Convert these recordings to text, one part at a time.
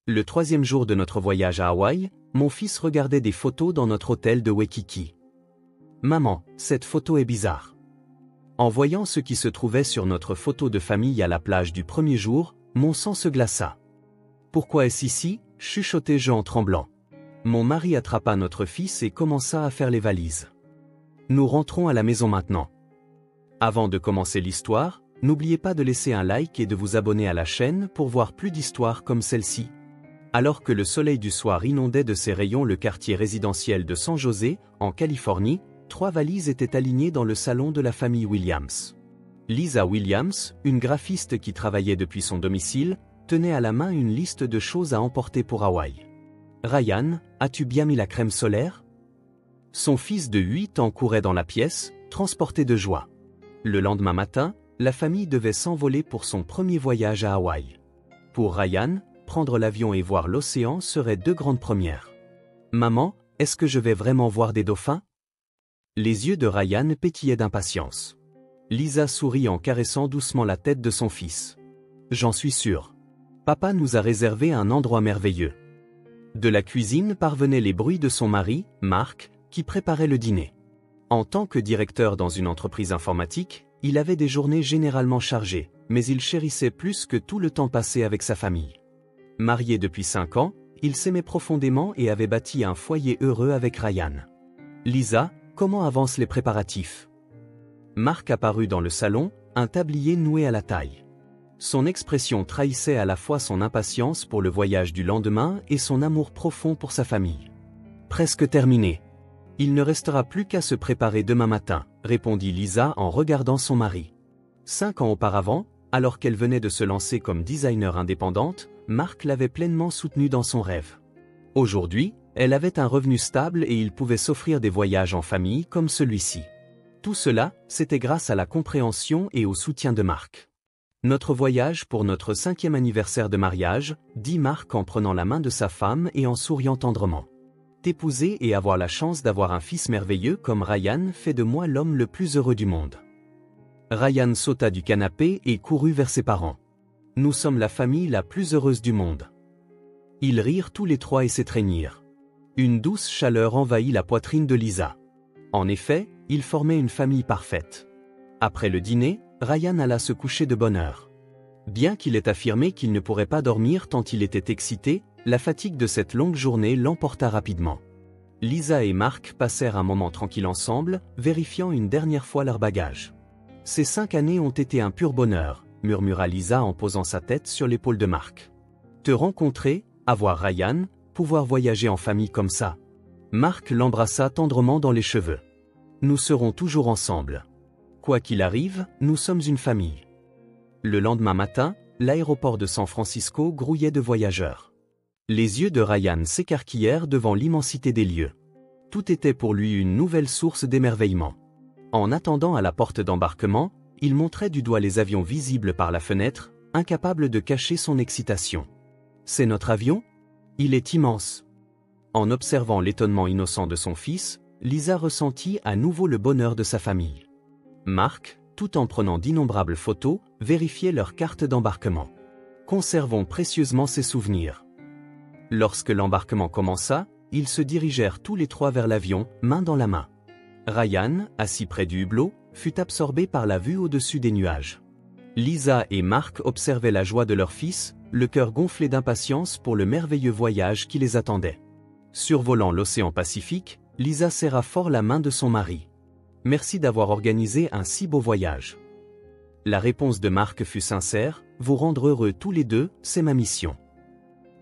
Le troisième jour de notre voyage à Hawaï, mon fils regardait des photos dans notre hôtel de Waikiki. « Maman, cette photo est bizarre. » En voyant ce qui se trouvait sur notre photo de famille à la plage du premier jour, mon sang se glaça. « Pourquoi est-ce ici ?» chuchotai-je en tremblant. Mon mari attrapa notre fils et commença à faire les valises. « Nous rentrons à la maison maintenant. » Avant de commencer l'histoire, n'oubliez pas de laisser un like et de vous abonner à la chaîne pour voir plus d'histoires comme celle-ci. Alors que le soleil du soir inondait de ses rayons le quartier résidentiel de San José, en Californie, 3 valises étaient alignées dans le salon de la famille Williams. Lisa Williams, une graphiste qui travaillait depuis son domicile, tenait à la main une liste de choses à emporter pour Hawaï. « Ryan, as-tu bien mis la crème solaire ?» Son fils de 8 ans courait dans la pièce, transporté de joie. Le lendemain matin, la famille devait s'envoler pour son premier voyage à Hawaï. Pour Ryan, prendre l'avion et voir l'océan seraient 2 grandes premières. « Maman, est-ce que je vais vraiment voir des dauphins ?» Les yeux de Ryan pétillaient d'impatience. Lisa sourit en caressant doucement la tête de son fils. « J'en suis sûre. Papa nous a réservé un endroit merveilleux. » De la cuisine parvenaient les bruits de son mari, Mark, qui préparait le dîner. En tant que directeur dans une entreprise informatique, il avait des journées généralement chargées, mais il chérissait plus que tout le temps passé avec sa famille. Marié depuis 5 ans, il s'aimait profondément et avait bâti un foyer heureux avec Ryan. « Lisa, comment avancent les préparatifs ?» Mark apparut dans le salon, un tablier noué à la taille. Son expression trahissait à la fois son impatience pour le voyage du lendemain et son amour profond pour sa famille. « Presque terminé. Il ne restera plus qu'à se préparer demain matin, » répondit Lisa en regardant son mari. 5 ans auparavant, alors qu'elle venait de se lancer comme designer indépendante, Mark l'avait pleinement soutenue dans son rêve. Aujourd'hui, elle avait un revenu stable et il pouvait s'offrir des voyages en famille comme celui-ci. Tout cela, c'était grâce à la compréhension et au soutien de Mark. « Notre voyage pour notre 5e anniversaire de mariage, » dit Mark en prenant la main de sa femme et en souriant tendrement. « T'épouser et avoir la chance d'avoir un fils merveilleux comme Ryan fait de moi l'homme le plus heureux du monde. » Ryan sauta du canapé et courut vers ses parents. « Nous sommes la famille la plus heureuse du monde. » Ils rirent tous les 3 et s'étreignirent. Une douce chaleur envahit la poitrine de Lisa. En effet, ils formaient une famille parfaite. Après le dîner, Ryan alla se coucher de bonne heure. Bien qu'il ait affirmé qu'il ne pourrait pas dormir tant il était excité, la fatigue de cette longue journée l'emporta rapidement. Lisa et Mark passèrent un moment tranquille ensemble, vérifiant une dernière fois leurs bagages. « Ces 5 années ont été un pur bonheur, » murmura Lisa en posant sa tête sur l'épaule de Mark. « Te rencontrer, avoir Ryan, pouvoir voyager en famille comme ça. » Mark l'embrassa tendrement dans les cheveux. « Nous serons toujours ensemble. Quoi qu'il arrive, nous sommes une famille. » Le lendemain matin, l'aéroport de San Francisco grouillait de voyageurs. Les yeux de Ryan s'écarquillèrent devant l'immensité des lieux. Tout était pour lui une nouvelle source d'émerveillement. En attendant à la porte d'embarquement, il montrait du doigt les avions visibles par la fenêtre, incapable de cacher son excitation. « C'est notre avion ? Il est immense. » En observant l'étonnement innocent de son fils, Lisa ressentit à nouveau le bonheur de sa famille. Mark, tout en prenant d'innombrables photos, vérifiait leur carte d'embarquement. Conservons précieusement ces souvenirs. Lorsque l'embarquement commença, ils se dirigèrent tous les 3 vers l'avion, main dans la main. Ryan, assis près du hublot, fut absorbé par la vue au-dessus des nuages. Lisa et Mark observaient la joie de leur fils, le cœur gonflé d'impatience pour le merveilleux voyage qui les attendait. Survolant l'océan Pacifique, Lisa serra fort la main de son mari. « Merci d'avoir organisé un si beau voyage. » La réponse de Mark fut sincère, « Vous rendre heureux tous les 2, c'est ma mission. »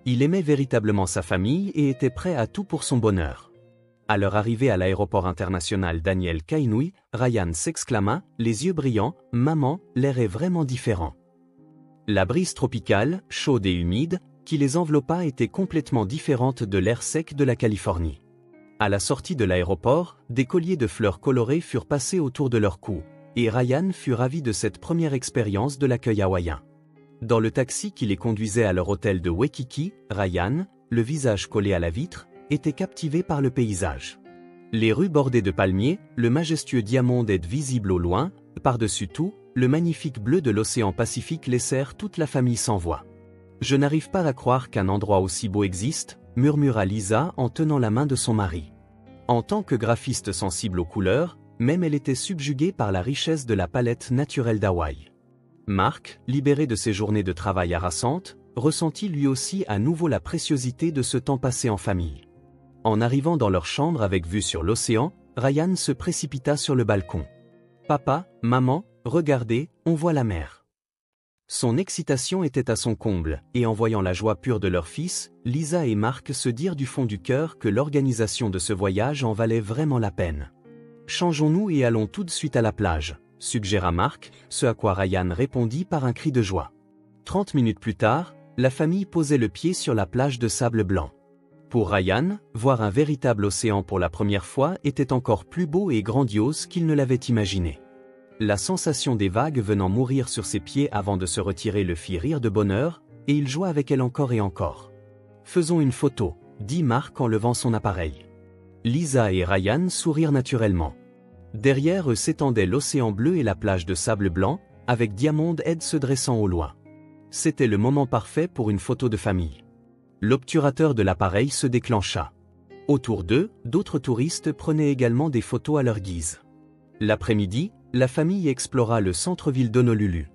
Il aimait véritablement sa famille et était prêt à tout pour son bonheur. À leur arrivée à l'aéroport international Daniel Kainui, Ryan s'exclama, les yeux brillants, « Maman, l'air est vraiment différent. » La brise tropicale, chaude et humide, qui les enveloppa était complètement différente de l'air sec de la Californie. À la sortie de l'aéroport, des colliers de fleurs colorées furent passés autour de leur cou, et Ryan fut ravi de cette première expérience de l'accueil hawaïen. Dans le taxi qui les conduisait à leur hôtel de Waikiki, Ryan, le visage collé à la vitre, était captivé par le paysage. Les rues bordées de palmiers, le majestueux Diamond Head visible au loin, par-dessus tout, le magnifique bleu de l'océan Pacifique laissèrent toute la famille sans voix. Je n'arrive pas à croire qu'un endroit aussi beau existe, murmura Lisa en tenant la main de son mari. En tant que graphiste sensible aux couleurs, même elle était subjuguée par la richesse de la palette naturelle d'Hawaï. Mark, libéré de ses journées de travail harassantes, ressentit lui aussi à nouveau la préciosité de ce temps passé en famille. En arrivant dans leur chambre avec vue sur l'océan, Ryan se précipita sur le balcon. « Papa, maman, regardez, on voit la mer. » Son excitation était à son comble, et en voyant la joie pure de leur fils, Lisa et Mark se dirent du fond du cœur que l'organisation de ce voyage en valait vraiment la peine. « Changeons-nous et allons tout de suite à la plage », suggéra Mark, ce à quoi Ryan répondit par un cri de joie. 30 minutes plus tard, la famille posait le pied sur la plage de sable blanc. Pour Ryan, voir un véritable océan pour la première fois était encore plus beau et grandiose qu'il ne l'avait imaginé. La sensation des vagues venant mourir sur ses pieds avant de se retirer le fit rire de bonheur, et il joua avec elle encore et encore. « Faisons une photo », dit Mark en levant son appareil. Lisa et Ryan sourirent naturellement. Derrière eux s'étendait l'océan bleu et la plage de sable blanc, avec Diamond Head se dressant au loin. C'était le moment parfait pour une photo de famille. L'obturateur de l'appareil se déclencha. Autour d'eux, d'autres touristes prenaient également des photos à leur guise. L'après-midi, la famille explora le centre-ville d'Honolulu.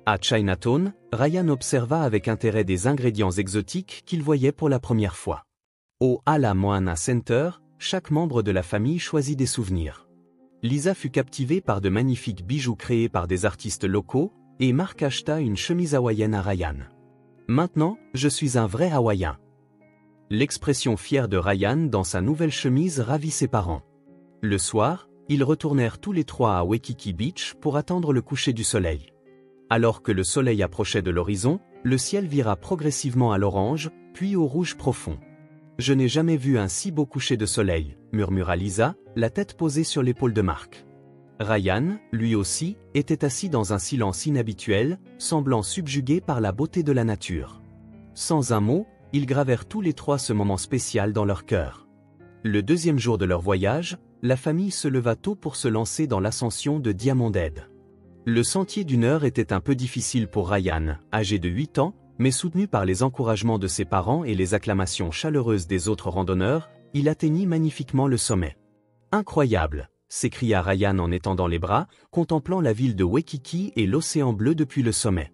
À Chinatown, Ryan observa avec intérêt des ingrédients exotiques qu'il voyait pour la première fois. Au Ala Moana Center, chaque membre de la famille choisit des souvenirs. Lisa fut captivée par de magnifiques bijoux créés par des artistes locaux, et Mark acheta une chemise hawaïenne à Ryan. « Maintenant, je suis un vrai Hawaïen. » L'expression fière de Ryan dans sa nouvelle chemise ravit ses parents. Le soir, ils retournèrent tous les trois à Waikiki Beach pour attendre le coucher du soleil. Alors que le soleil approchait de l'horizon, le ciel vira progressivement à l'orange, puis au rouge profond. « Je n'ai jamais vu un si beau coucher de soleil, » murmura Lisa, la tête posée sur l'épaule de Mark. Ryan, lui aussi, était assis dans un silence inhabituel, semblant subjugué par la beauté de la nature. Sans un mot, ils gravèrent tous les trois ce moment spécial dans leur cœur. Le deuxième jour de leur voyage, la famille se leva tôt pour se lancer dans l'ascension de Diamond Head. Le sentier d'une heure était un peu difficile pour Ryan, âgé de 8 ans, mais soutenu par les encouragements de ses parents et les acclamations chaleureuses des autres randonneurs, il atteignit magnifiquement le sommet. « Incroyable !» s'écria Ryan en étendant les bras, contemplant la ville de Waikiki et l'océan bleu depuis le sommet.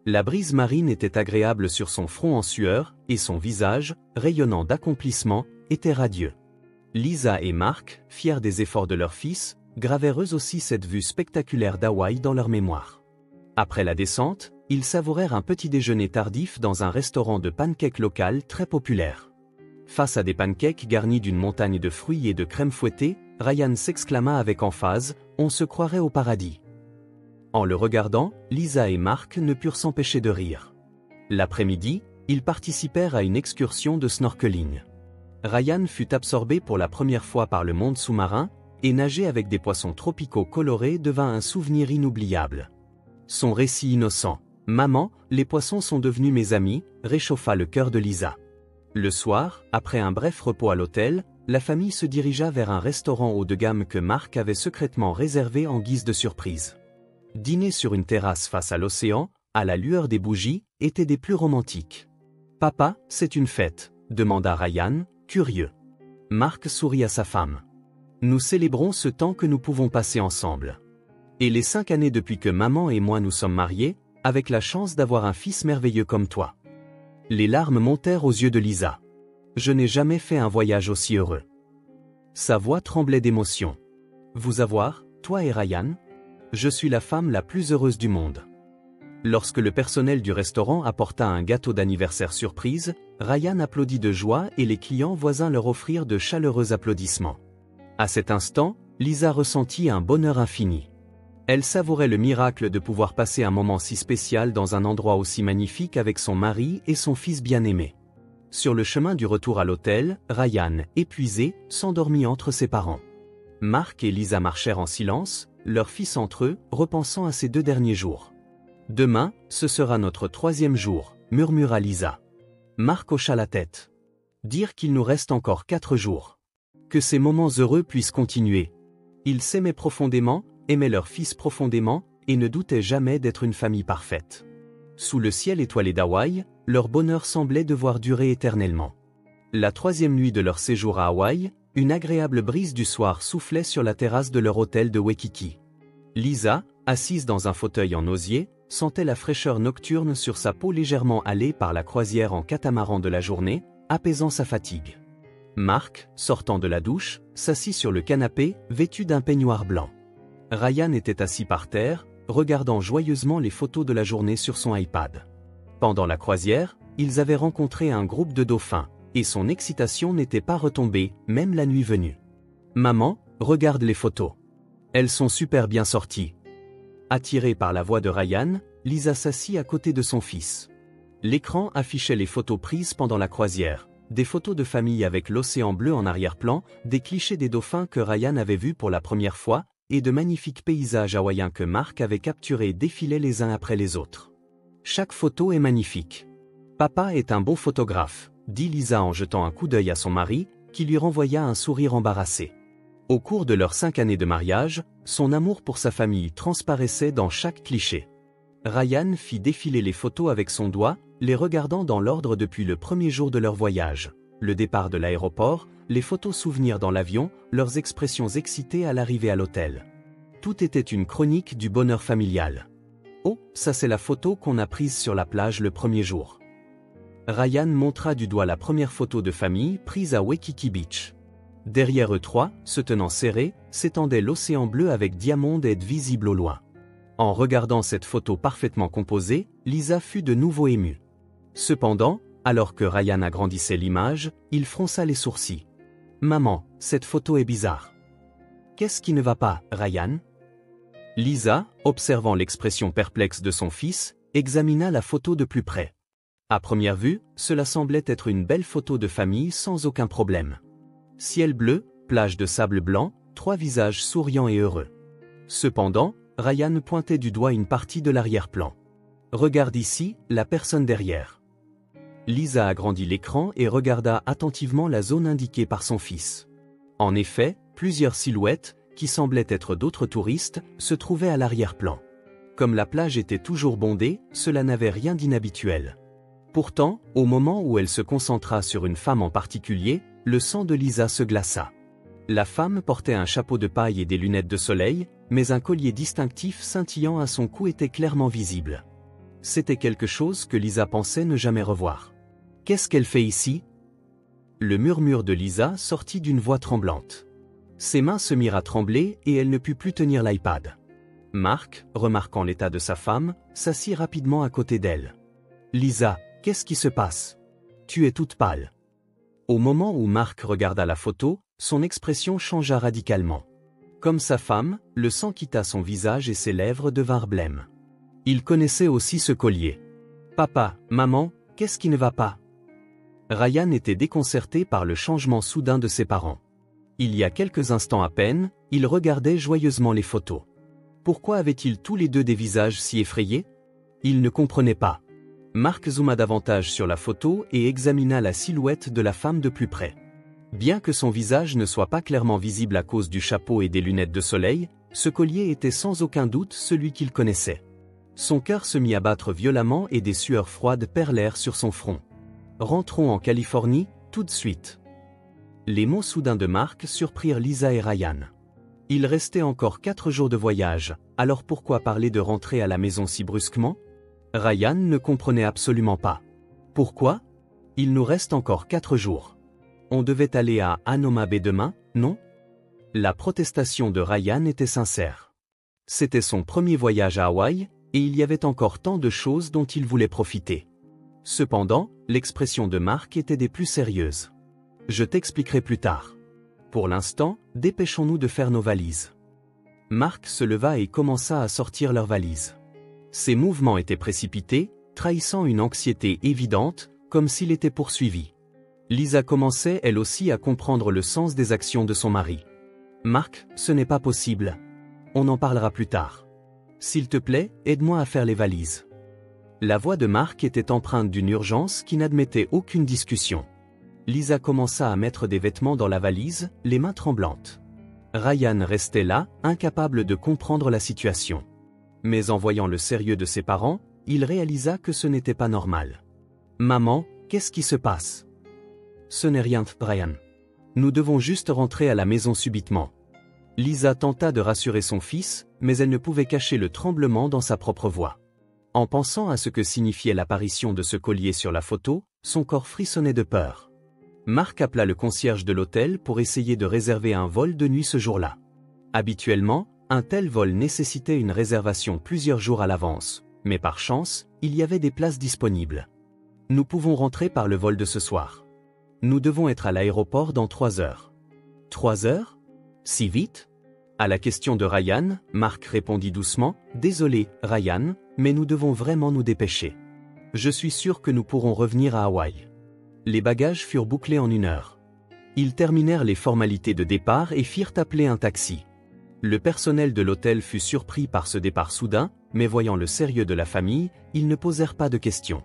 La brise marine était agréable sur son front en sueur, et son visage, rayonnant d'accomplissement, était radieux. Lisa et Mark, fiers des efforts de leur fils, gravèrent eux aussi cette vue spectaculaire d'Hawaï dans leur mémoire. Après la descente, ils savourèrent un petit déjeuner tardif dans un restaurant de pancakes local très populaire. Face à des pancakes garnis d'une montagne de fruits et de crème fouettée, Ryan s'exclama avec emphase, « On se croirait au paradis !» En le regardant, Lisa et Mark ne purent s'empêcher de rire. L'après-midi, ils participèrent à une excursion de snorkeling. Ryan fut absorbé pour la première fois par le monde sous-marin, et nager avec des poissons tropicaux colorés devint un souvenir inoubliable. Son récit innocent, « Maman, les poissons sont devenus mes amis », réchauffa le cœur de Lisa. Le soir, après un bref repos à l'hôtel, la famille se dirigea vers un restaurant haut de gamme que Mark avait secrètement réservé en guise de surprise. Dîner sur une terrasse face à l'océan, à la lueur des bougies, était des plus romantiques. « Papa, c'est une fête », demanda Ryan, curieux. Mark sourit à sa femme. « Nous célébrons ce temps que nous pouvons passer ensemble. Et les 5 années depuis que maman et moi nous sommes mariés, avec la chance d'avoir un fils merveilleux comme toi. » Les larmes montèrent aux yeux de Lisa. « Je n'ai jamais fait un voyage aussi heureux. » Sa voix tremblait d'émotion. « Vous avoir, toi et Ryan ? Je suis la femme la plus heureuse du monde. » Lorsque le personnel du restaurant apporta un gâteau d'anniversaire surprise, Ryan applaudit de joie et les clients voisins leur offrirent de chaleureux applaudissements. À cet instant, Lisa ressentit un bonheur infini. Elle savourait le miracle de pouvoir passer un moment si spécial dans un endroit aussi magnifique avec son mari et son fils bien-aimé. Sur le chemin du retour à l'hôtel, Ryan, épuisé, s'endormit entre ses parents. Mark et Lisa marchèrent en silence, leur fils entre eux, repensant à ces 2 derniers jours. « Demain, ce sera notre 3e jour, » murmura Lisa. Mark hocha la tête. « Dire qu'il nous reste encore 4 jours. Que ces moments heureux puissent continuer. » Ils s'aimaient profondément, aimaient leur fils profondément, et ne doutaient jamais d'être une famille parfaite. Sous le ciel étoilé d'Hawaï, leur bonheur semblait devoir durer éternellement. La troisième nuit de leur séjour à Hawaï, une agréable brise du soir soufflait sur la terrasse de leur hôtel de Waikiki. Lisa, assise dans un fauteuil en osier, sentait la fraîcheur nocturne sur sa peau légèrement hâlée par la croisière en catamaran de la journée, apaisant sa fatigue. Mark, sortant de la douche, s'assit sur le canapé, vêtu d'un peignoir blanc. Ryan était assis par terre, regardant joyeusement les photos de la journée sur son iPad. Pendant la croisière, ils avaient rencontré un groupe de dauphins, et son excitation n'était pas retombée, même la nuit venue. « Maman, regarde les photos. Elles sont super bien sorties. » Attirée par la voix de Ryan, Lisa s'assit à côté de son fils. L'écran affichait les photos prises pendant la croisière, des photos de famille avec l'océan bleu en arrière-plan, des clichés des dauphins que Ryan avait vus pour la première fois, et de magnifiques paysages hawaïens que Mark avait capturés et défilaient les uns après les autres. Chaque photo est magnifique. Papa est un bon photographe, dit Lisa en jetant un coup d'œil à son mari, qui lui renvoya un sourire embarrassé. Au cours de leurs 5 années de mariage, son amour pour sa famille transparaissait dans chaque cliché. Ryan fit défiler les photos avec son doigt, les regardant dans l'ordre depuis le premier jour de leur voyage. Le départ de l'aéroport, les photos souvenirs dans l'avion, leurs expressions excitées à l'arrivée à l'hôtel. Tout était une chronique du bonheur familial. Oh, ça c'est la photo qu'on a prise sur la plage le premier jour. Ryan montra du doigt la première photo de famille prise à Waikiki Beach. Derrière eux trois, se tenant serrés, s'étendait l'océan bleu avec Diamond Head visible au loin. En regardant cette photo parfaitement composée, Lisa fut de nouveau émue. Cependant, alors que Ryan agrandissait l'image, il fronça les sourcils. « Maman, cette photo est bizarre. »« Qu'est-ce qui ne va pas, Ryan ?» Lisa, observant l'expression perplexe de son fils, examina la photo de plus près. À première vue, cela semblait être une belle photo de famille sans aucun problème. Ciel bleu, plage de sable blanc, 3 visages souriants et heureux. Cependant, Ryan pointait du doigt une partie de l'arrière-plan. « Regarde ici, la personne derrière. » Lisa agrandit l'écran et regarda attentivement la zone indiquée par son fils. En effet, plusieurs silhouettes, qui semblaient être d'autres touristes, se trouvaient à l'arrière-plan. Comme la plage était toujours bondée, cela n'avait rien d'inhabituel. Pourtant, au moment où elle se concentra sur une femme en particulier, le sang de Lisa se glaça. La femme portait un chapeau de paille et des lunettes de soleil, mais un collier distinctif scintillant à son cou était clairement visible. C'était quelque chose que Lisa pensait ne jamais revoir. « Qu'est-ce qu'elle fait ici ?» Le murmure de Lisa sortit d'une voix tremblante. Ses mains se mirent à trembler et elle ne put plus tenir l'iPad. Mark, remarquant l'état de sa femme, s'assit rapidement à côté d'elle. « Lisa, qu'est-ce qui se passe? Tu es toute pâle. » Au moment où Mark regarda la photo, son expression changea radicalement. Comme sa femme, le sang quitta son visage et ses lèvres devinrent blêmes. Il connaissait aussi ce collier. « Papa, maman, qu'est-ce qui ne va pas ?» Ryan était déconcerté par le changement soudain de ses parents. Il y a quelques instants à peine, ils regardaient joyeusement les photos. Pourquoi avaient-ils tous les deux des visages si effrayés? Il ne comprenait pas. Mark zooma davantage sur la photo et examina la silhouette de la femme de plus près. Bien que son visage ne soit pas clairement visible à cause du chapeau et des lunettes de soleil, ce collier était sans aucun doute celui qu'il connaissait. Son cœur se mit à battre violemment et des sueurs froides perlèrent sur son front. « Rentrons en Californie, tout de suite. » Les mots soudains de Mark surprirent Lisa et Ryan. Il restait encore 4 jours de voyage, alors pourquoi parler de rentrer à la maison si brusquement? Ryan ne comprenait absolument pas. Pourquoi? Il nous reste encore 4 jours. On devait aller à Hanauma Bay demain, non? La protestation de Ryan était sincère. C'était son premier voyage à Hawaï, et il y avait encore tant de choses dont il voulait profiter. Cependant, l'expression de Mark était des plus sérieuses. « Je t'expliquerai plus tard. Pour l'instant, dépêchons-nous de faire nos valises. » Mark se leva et commença à sortir leurs valises. Ses mouvements étaient précipités, trahissant une anxiété évidente, comme s'il était poursuivi. Lisa commençait elle aussi à comprendre le sens des actions de son mari. « Mark, ce n'est pas possible. On en parlera plus tard. S'il te plaît, aide-moi à faire les valises. » La voix de Mark était empreinte d'une urgence qui n'admettait aucune discussion. Lisa commença à mettre des vêtements dans la valise, les mains tremblantes. Ryan restait là, incapable de comprendre la situation. Mais en voyant le sérieux de ses parents, il réalisa que ce n'était pas normal. « Maman, qu'est-ce qui se passe? Ce n'est rien, Brian. Nous devons juste rentrer à la maison subitement. Lisa tenta de rassurer son fils, mais elle ne pouvait cacher le tremblement dans sa propre voix. En pensant à ce que signifiait l'apparition de ce collier sur la photo, son corps frissonnait de peur. Mark appela le concierge de l'hôtel pour essayer de réserver un vol de nuit ce jour-là. Habituellement, un tel vol nécessitait une réservation plusieurs jours à l'avance, mais par chance, il y avait des places disponibles. Nous pouvons rentrer par le vol de ce soir. Nous devons être à l'aéroport dans 3 heures. 3 heures? Si vite? À la question de Ryan, Mark répondit doucement, « Désolé, Ryan, mais nous devons vraiment nous dépêcher. Je suis sûr que nous pourrons revenir à Hawaï. » Les bagages furent bouclés en 1 heure. Ils terminèrent les formalités de départ et firent appeler un taxi. Le personnel de l'hôtel fut surpris par ce départ soudain, mais voyant le sérieux de la famille, ils ne posèrent pas de questions.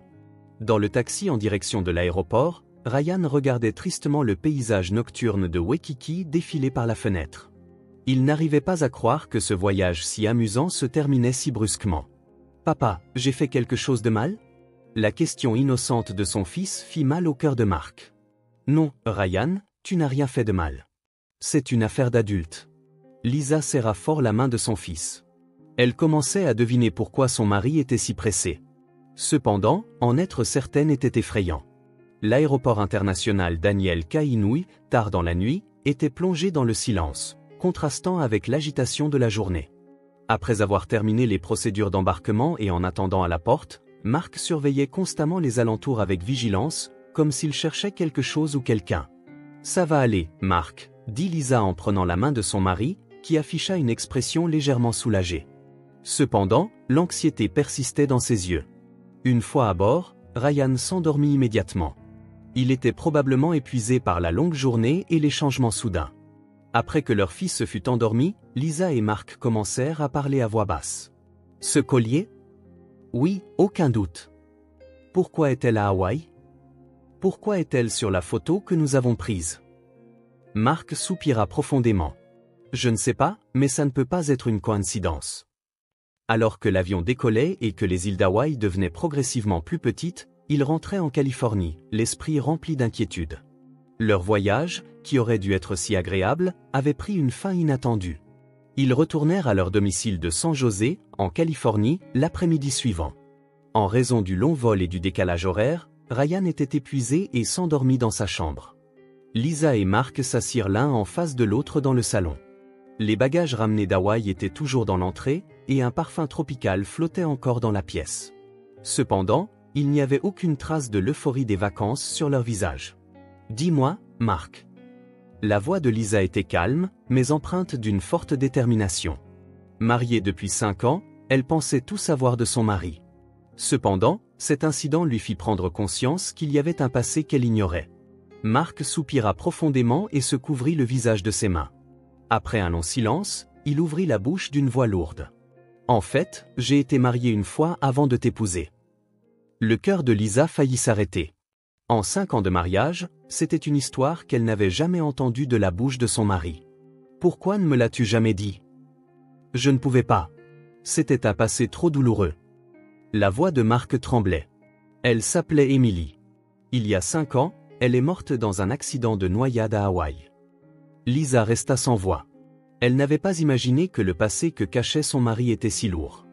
Dans le taxi en direction de l'aéroport, Ryan regardait tristement le paysage nocturne de Waikiki défiler par la fenêtre. Il n'arrivait pas à croire que ce voyage si amusant se terminait si brusquement. « Papa, j'ai fait quelque chose de mal ?» La question innocente de son fils fit mal au cœur de Mark. « Non, Ryan, tu n'as rien fait de mal. C'est une affaire d'adulte. » Lisa serra fort la main de son fils. Elle commençait à deviner pourquoi son mari était si pressé. Cependant, en être certaine était effrayant. L'aéroport international Daniel Kainui, tard dans la nuit, était plongé dans le silence, contrastant avec l'agitation de la journée. Après avoir terminé les procédures d'embarquement et en attendant à la porte, Mark surveillait constamment les alentours avec vigilance, comme s'il cherchait quelque chose ou quelqu'un. « Ça va aller, Mark », dit Lisa en prenant la main de son mari, qui afficha une expression légèrement soulagée. Cependant, l'anxiété persistait dans ses yeux. Une fois à bord, Ryan s'endormit immédiatement. Il était probablement épuisé par la longue journée et les changements soudains. Après que leur fils se fut endormi, Lisa et Mark commencèrent à parler à voix basse. « Ce collier? » ?»« Oui, aucun doute. » »« Pourquoi est-elle à Hawaï? » »« Pourquoi est-elle sur la photo que nous avons prise? » Mark soupira profondément. « Je ne sais pas, mais ça ne peut pas être une coïncidence. » Alors que l'avion décollait et que les îles d'Hawaï devenaient progressivement plus petites, ils rentraient en Californie, l'esprit rempli d'inquiétude. Leur voyage, qui aurait dû être si agréable, avait pris une fin inattendue. Ils retournèrent à leur domicile de San José, en Californie, l'après-midi suivant. En raison du long vol et du décalage horaire, Ryan était épuisé et s'endormit dans sa chambre. Lisa et Mark s'assirent l'un en face de l'autre dans le salon. Les bagages ramenés d'Hawaï étaient toujours dans l'entrée, et un parfum tropical flottait encore dans la pièce. Cependant, il n'y avait aucune trace de l'euphorie des vacances sur leur visage. « Dis-moi, Mark. » La voix de Lisa était calme, mais empreinte d'une forte détermination. Mariée depuis 5 ans, elle pensait tout savoir de son mari. Cependant, cet incident lui fit prendre conscience qu'il y avait un passé qu'elle ignorait. Mark soupira profondément et se couvrit le visage de ses mains. Après un long silence, il ouvrit la bouche d'une voix lourde. « En fait, j'ai été marié une fois avant de t'épouser. » Le cœur de Lisa faillit s'arrêter. En 5 ans de mariage, c'était une histoire qu'elle n'avait jamais entendue de la bouche de son mari. « Pourquoi ne me l'as-tu jamais dit? » Je ne pouvais pas. C'était un passé trop douloureux. La voix de Mark tremblait. Elle s'appelait Emily. Il y a 5 ans, elle est morte dans un accident de noyade à Hawaï. Lisa resta sans voix. Elle n'avait pas imaginé que le passé que cachait son mari était si lourd.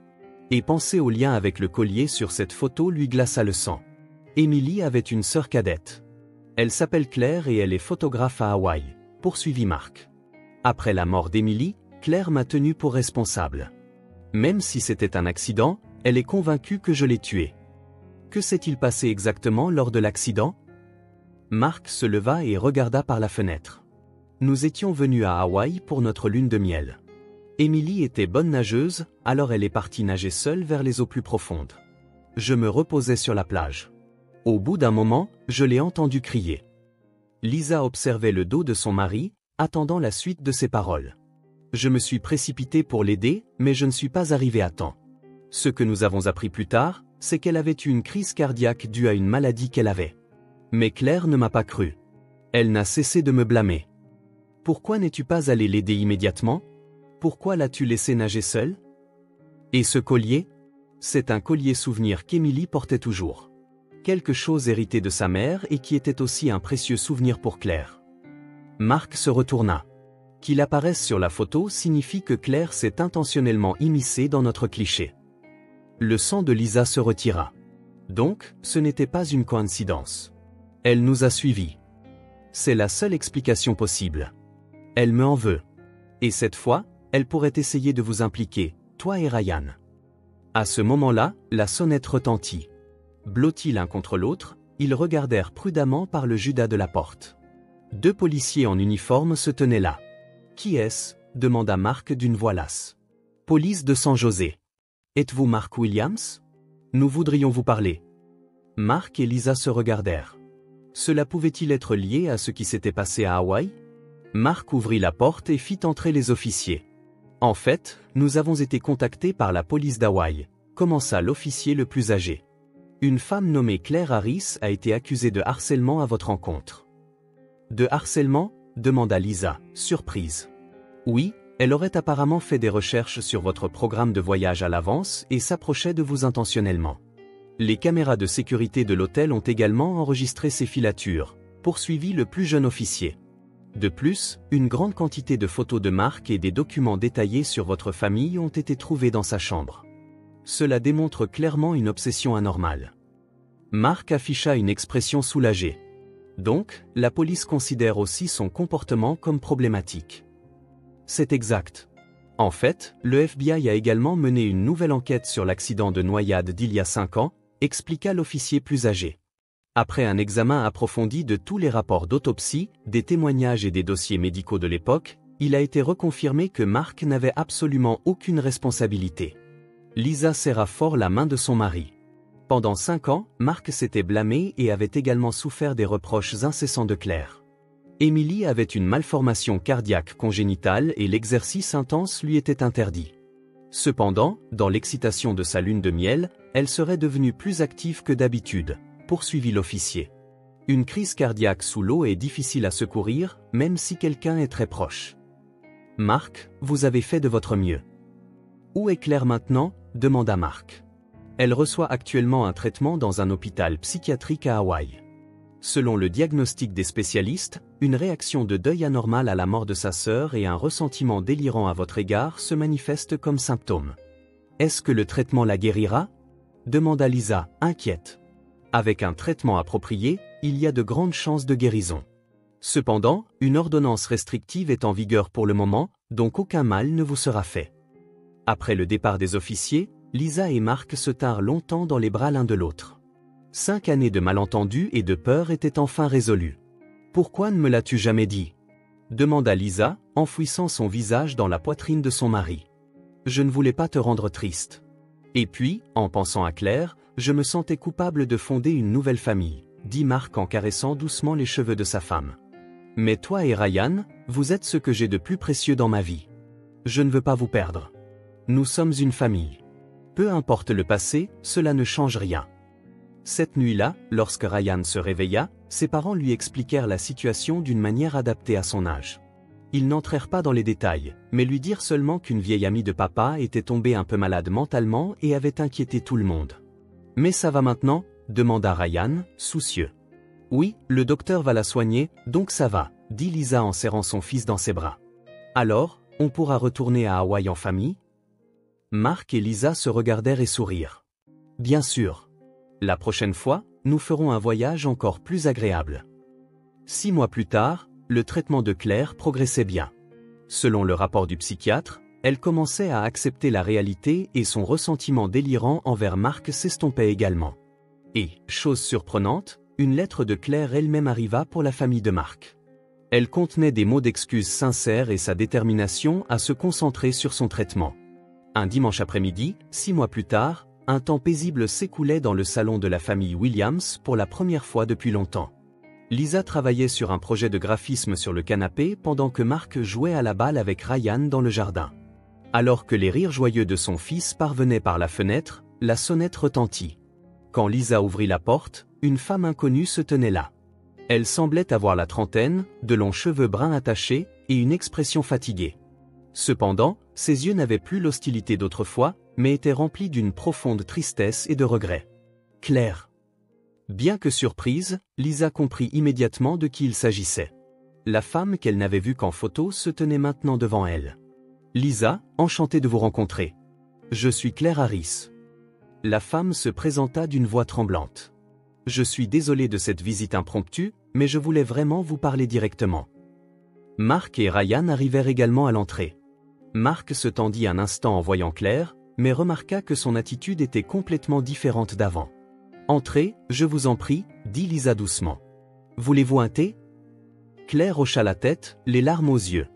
Et penser au lien avec le collier sur cette photo lui glaça le sang. Emily avait une sœur cadette. Elle s'appelle Claire et elle est photographe à Hawaï, poursuivit Mark. Après la mort d'Emily, Claire m'a tenu pour responsable. Même si c'était un accident, elle est convaincue que je l'ai tuée. Que s'est-il passé exactement lors de l'accident? Mark se leva et regarda par la fenêtre. Nous étions venus à Hawaï pour notre lune de miel. Emily était bonne nageuse, alors elle est partie nager seule vers les eaux plus profondes. Je me reposais sur la plage. Au bout d'un moment, je l'ai entendu crier. Lisa observait le dos de son mari, attendant la suite de ses paroles. Je me suis précipité pour l'aider, mais je ne suis pas arrivé à temps. Ce que nous avons appris plus tard, c'est qu'elle avait eu une crise cardiaque due à une maladie qu'elle avait. Mais Claire ne m'a pas cru. Elle n'a cessé de me blâmer. Pourquoi n'es-tu pas allé l'aider immédiatement? Pourquoi l'as-tu laissé nager seule? Et ce collier? C'est un collier souvenir qu'Emily portait toujours. Quelque chose hérité de sa mère et qui était aussi un précieux souvenir pour Claire. Mark se retourna. Qu'il apparaisse sur la photo signifie que Claire s'est intentionnellement immiscée dans notre cliché. Le sang de Lisa se retira. Donc, ce n'était pas une coïncidence. Elle nous a suivis. C'est la seule explication possible. Elle me en veut. Et cette fois, elle pourrait essayer de vous impliquer, toi et Ryan. À ce moment-là, la sonnette retentit. Blottis l'un contre l'autre, ils regardèrent prudemment par le judas de la porte. 2 policiers en uniforme se tenaient là. « Qui est-ce » demanda Mark d'une voix lasse. « Police de San José. Êtes-vous Mark Williams ? Nous voudrions vous parler. » Mark et Lisa se regardèrent. Cela pouvait-il être lié à ce qui s'était passé à Hawaï ? Mark ouvrit la porte et fit entrer les officiers. « En fait, nous avons été contactés par la police d'Hawaï », commença l'officier le plus âgé. « Une femme nommée Claire Harris a été accusée de harcèlement à votre encontre. » « De harcèlement » demanda Lisa, surprise. « Oui, elle aurait apparemment fait des recherches sur votre programme de voyage à l'avance et s'approchait de vous intentionnellement. Les caméras de sécurité de l'hôtel ont également enregistré ces filatures, » poursuivit le plus jeune officier. De plus, une grande quantité de photos de Mark et des documents détaillés sur votre famille ont été trouvés dans sa chambre. Cela démontre clairement une obsession anormale. Mark afficha une expression soulagée. Donc, la police considère aussi son comportement comme problématique. C'est exact. En fait, le FBI a également mené une nouvelle enquête sur l'accident de noyade d'il y a 5 ans, expliqua l'officier plus âgé. Après un examen approfondi de tous les rapports d'autopsie, des témoignages et des dossiers médicaux de l'époque, il a été reconfirmé que Mark n'avait absolument aucune responsabilité. Lisa serra fort la main de son mari. Pendant 5 ans, Mark s'était blâmé et avait également souffert des reproches incessants de Claire. Emily avait une malformation cardiaque congénitale et l'exercice intense lui était interdit. Cependant, dans l'excitation de sa lune de miel, elle serait devenue plus active que d'habitude, poursuivit l'officier. Une crise cardiaque sous l'eau est difficile à secourir, même si quelqu'un est très proche. Mark, vous avez fait de votre mieux. Où est Claire maintenant ? Demanda Mark. Elle reçoit actuellement un traitement dans un hôpital psychiatrique à Hawaï. Selon le diagnostic des spécialistes, une réaction de deuil anormale à la mort de sa sœur et un ressentiment délirant à votre égard se manifestent comme symptômes. Est-ce que le traitement la guérira ? Demanda Lisa, inquiète. Avec un traitement approprié, il y a de grandes chances de guérison. Cependant, une ordonnance restrictive est en vigueur pour le moment, donc aucun mal ne vous sera fait. Après le départ des officiers, Lisa et Mark se tinrent longtemps dans les bras l'un de l'autre. 5 années de malentendus et de peur étaient enfin résolues. « Pourquoi ne me l'as-tu jamais dit ?» demanda Lisa, enfouissant son visage dans la poitrine de son mari. « Je ne voulais pas te rendre triste. Et puis, en pensant à Claire, je me sentais coupable de fonder une nouvelle famille, » dit Mark en caressant doucement les cheveux de sa femme. « Mais toi et Ryan, vous êtes ce que j'ai de plus précieux dans ma vie. Je ne veux pas vous perdre. Nous sommes une famille. Peu importe le passé, cela ne change rien. » Cette nuit-là, lorsque Ryan se réveilla, ses parents lui expliquèrent la situation d'une manière adaptée à son âge. Ils n'entrèrent pas dans les détails, mais lui dirent seulement qu'une vieille amie de papa était tombée un peu malade mentalement et avait inquiété tout le monde. « Mais ça va maintenant ? Demanda Ryan, soucieux. « Oui, le docteur va la soigner, donc ça va, dit Lisa en serrant son fils dans ses bras. « Alors, on pourra retourner à Hawaï en famille ?» Mark et Lisa se regardèrent et sourirent. « Bien sûr. La prochaine fois, nous ferons un voyage encore plus agréable. » 6 mois plus tard, le traitement de Claire progressait bien. Selon le rapport du psychiatre, elle commençait à accepter la réalité et son ressentiment délirant envers Mark s'estompait également. Et, chose surprenante, une lettre de Claire elle-même arriva pour la famille de Mark. Elle contenait des mots d'excuses sincères et sa détermination à se concentrer sur son traitement. Un dimanche après-midi, 6 mois plus tard, un temps paisible s'écoulait dans le salon de la famille Williams pour la première fois depuis longtemps. Lisa travaillait sur un projet de graphisme sur le canapé pendant que Mark jouait à la balle avec Ryan dans le jardin. Alors que les rires joyeux de son fils parvenaient par la fenêtre, la sonnette retentit. Quand Lisa ouvrit la porte, une femme inconnue se tenait là. Elle semblait avoir la trentaine, de longs cheveux bruns attachés, et une expression fatiguée. Cependant, ses yeux n'avaient plus l'hostilité d'autrefois, mais étaient remplis d'une profonde tristesse et de regret. « Claire !» Bien que surprise, Lisa comprit immédiatement de qui il s'agissait. La femme qu'elle n'avait vue qu'en photo se tenait maintenant devant elle. Lisa, enchantée de vous rencontrer. Je suis Claire Harris. La femme se présenta d'une voix tremblante. Je suis désolée de cette visite impromptue, mais je voulais vraiment vous parler directement. Mark et Ryan arrivèrent également à l'entrée. Mark se tendit un instant en voyant Claire, mais remarqua que son attitude était complètement différente d'avant. Entrez, je vous en prie, dit Lisa doucement. Voulez-vous un thé? Claire hocha la tête, les larmes aux yeux.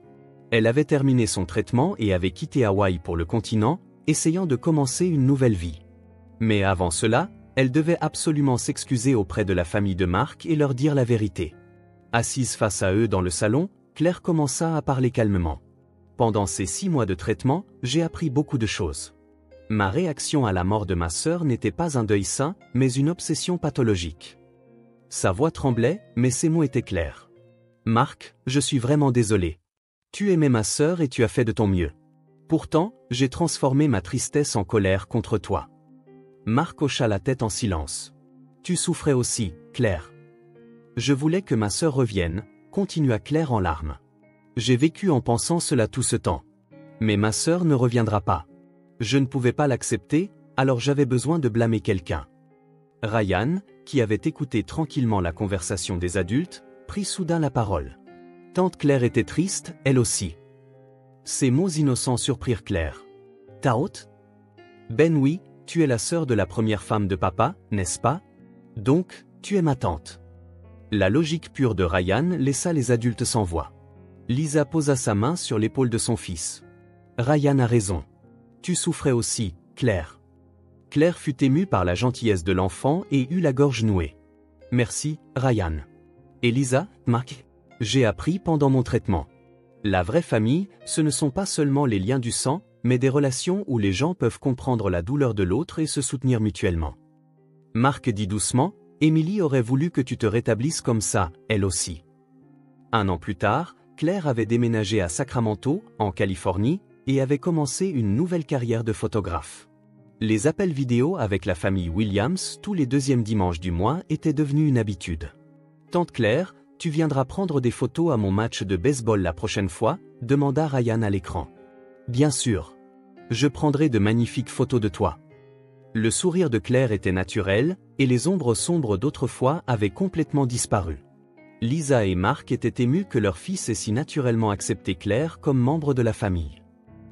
Elle avait terminé son traitement et avait quitté Hawaï pour le continent, essayant de commencer une nouvelle vie. Mais avant cela, elle devait absolument s'excuser auprès de la famille de Mark et leur dire la vérité. Assise face à eux dans le salon, Claire commença à parler calmement. Pendant ces 6 mois de traitement, j'ai appris beaucoup de choses. Ma réaction à la mort de ma sœur n'était pas un deuil sain, mais une obsession pathologique. Sa voix tremblait, mais ses mots étaient clairs. Mark, je suis vraiment désolé. Tu aimais ma sœur et tu as fait de ton mieux. Pourtant, j'ai transformé ma tristesse en colère contre toi. Mark hocha la tête en silence. Tu souffrais aussi, Claire. Je voulais que ma sœur revienne, continua Claire en larmes. J'ai vécu en pensant cela tout ce temps. Mais ma sœur ne reviendra pas. Je ne pouvais pas l'accepter, alors j'avais besoin de blâmer quelqu'un. Ryan, qui avait écouté tranquillement la conversation des adultes, prit soudain la parole. Tante Claire était triste, elle aussi. Ces mots innocents surprirent Claire. Ta hôte? Ben oui, tu es la sœur de la première femme de papa, n'est-ce pas? Donc, tu es ma tante. La logique pure de Ryan laissa les adultes sans voix. Lisa posa sa main sur l'épaule de son fils. Ryan a raison. Tu souffrais aussi, Claire. Claire fut émue par la gentillesse de l'enfant et eut la gorge nouée. Merci, Ryan. Et Lisa, Mark? J'ai appris pendant mon traitement. La vraie famille, ce ne sont pas seulement les liens du sang, mais des relations où les gens peuvent comprendre la douleur de l'autre et se soutenir mutuellement. Mark dit doucement, Emily aurait voulu que tu te rétablisses comme ça, elle aussi. 1 an plus tard, Claire avait déménagé à Sacramento, en Californie, et avait commencé une nouvelle carrière de photographe. Les appels vidéo avec la famille Williams tous les 2e dimanches du mois étaient devenus une habitude. Tante Claire, tu viendras prendre des photos à mon match de baseball la prochaine fois, demanda Ryan à l'écran. Bien sûr. Je prendrai de magnifiques photos de toi. Le sourire de Claire était naturel, et les ombres sombres d'autrefois avaient complètement disparu. Lisa et Mark étaient émus que leur fils ait si naturellement accepté Claire comme membre de la famille.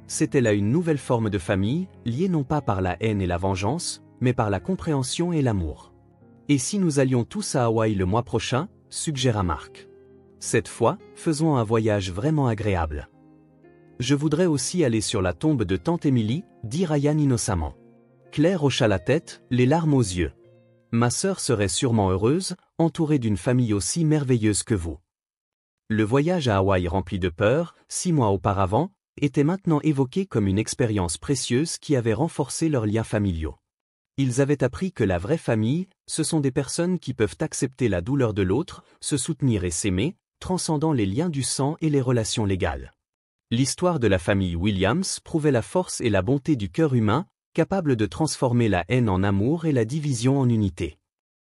C'était là une nouvelle forme de famille, liée non pas par la haine et la vengeance, mais par la compréhension et l'amour. Et si nous allions tous à Hawaï le mois prochain, suggéra Mark. Cette fois, faisons un voyage vraiment agréable. Je voudrais aussi aller sur la tombe de tante Emily, dit Ryan innocemment. Claire hocha la tête, les larmes aux yeux. Ma sœur serait sûrement heureuse, entourée d'une famille aussi merveilleuse que vous. Le voyage à Hawaï rempli de peur, 6 mois auparavant, était maintenant évoqué comme une expérience précieuse qui avait renforcé leurs liens familiaux. Ils avaient appris que la vraie famille, ce sont des personnes qui peuvent accepter la douleur de l'autre, se soutenir et s'aimer, transcendant les liens du sang et les relations légales. L'histoire de la famille Williams prouvait la force et la bonté du cœur humain, capable de transformer la haine en amour et la division en unité.